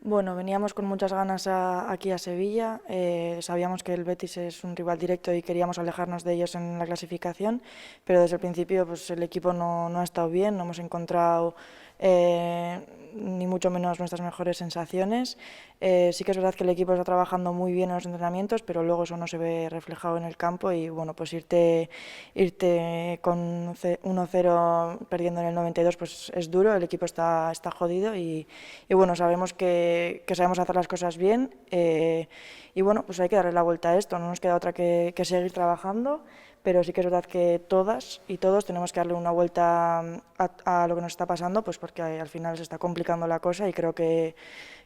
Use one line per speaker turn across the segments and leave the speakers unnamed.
Bueno, veníamos con muchas ganas aquí a Sevilla. Sabíamos que el Betis es un rival directo y queríamos alejarnos de ellos en la clasificación, pero desde el principio pues, el equipo no ha estado bien, no hemos encontrado ni mucho menos nuestras mejores sensaciones. Sí que es verdad que el equipo está trabajando muy bien en los entrenamientos, pero luego eso no se ve reflejado en el campo y bueno, pues irte con 1-0 perdiendo en el 92 pues es duro, el equipo está jodido y bueno, sabemos que sabemos hacer las cosas bien y bueno, pues hay que darle la vuelta a esto, no nos queda otra que seguir trabajando, pero sí que es verdad que todas y todos tenemos que darle una vuelta a lo que nos está pasando, pues porque al final se está complicando la cosa y creo que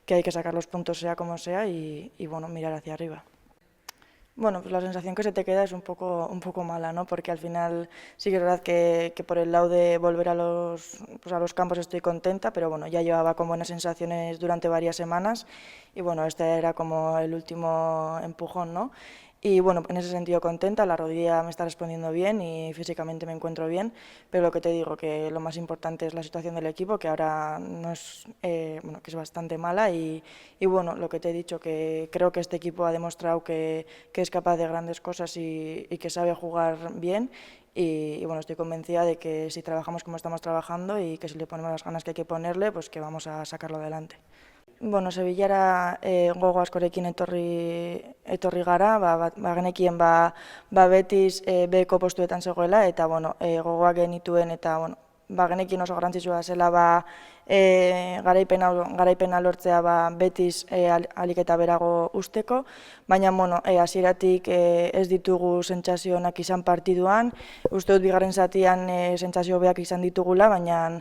hay que sacar los puntos sea como sea y bueno, mirar hacia arriba. Bueno, pues la sensación que se te queda es un poco mala, ¿no? Porque al final sí que es verdad que por el lado de volver pues a los campos estoy contenta, pero bueno, ya llevaba con buenas sensaciones durante varias semanas y bueno, este era como el último empujón, ¿no? Y bueno, en ese sentido contenta, la rodilla me está respondiendo bien y físicamente me encuentro bien, pero lo que te digo, que lo más importante es la situación del equipo, que ahora no es, bueno, que es bastante mala y bueno, lo que te he dicho, que creo que este equipo ha demostrado que es capaz de grandes cosas y que sabe jugar bien y bueno, estoy convencida de que si trabajamos como estamos trabajando y que si le ponemos las ganas que hay que ponerle, pues que vamos a sacarlo adelante. Bueno, Sevillara gogo askorekin etorri gara, genekien Betis beheko postuetan zegoela, eta bueno, gogoak genituen, eta bueno, genekien oso garrantzitsua zela garaipena lortzea Betis alik eta berago usteko, baina bueno, hasieratik ez ditugu sentsazio onak izan partiduan, uste dut bigarren zatian sentsazio hobeak izan ditugula, baina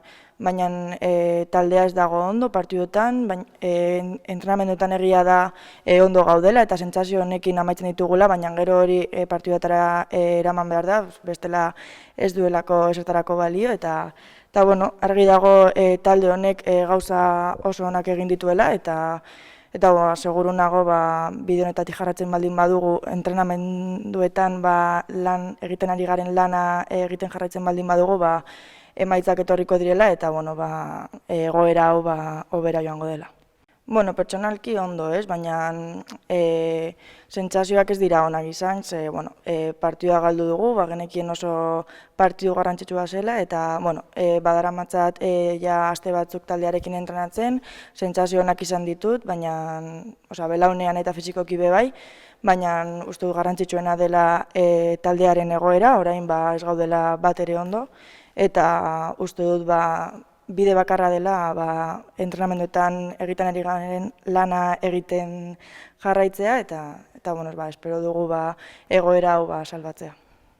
taldea ez dago ondo partiduetan, entrenamenduetan egia da ondo gaudela eta sentsazio honekin amaitzen ditugula, baina gero hori partiduetara eraman behar da, bestela ez duelako esertarako balio eta bueno, argi dago talde honek gauza oso onak egin dituela eta seguru nago bide honetatik jarratzen baldin badugu entrenamenduetan lan egiten ari garen lana egiten jarraitzen baldin badugu emaitzak etorriko direla eta bueno, egoera hau hobera joango dela. Bueno, pertsonalki ondo, ez, baina sentsazioak ez dira onak izan, ze, bueno, partidua galdu dugu, genekien oso partidu garrantzitsua zela, eta, bueno, badaramatzat ja aste batzuk taldearekin entrenatzen, sentsazio onak izan ditut, baina, belaunean eta fizikoki be bai, baina uste du garrantzitsuena dela taldearen egoera, orain ez gaudela bat ere ondo, eta uste dut bide bakarra dela entrenamenduetan egiten ari garen lana egiten jarraitzea eta bueno, espero dugu egoera hau salbatzea.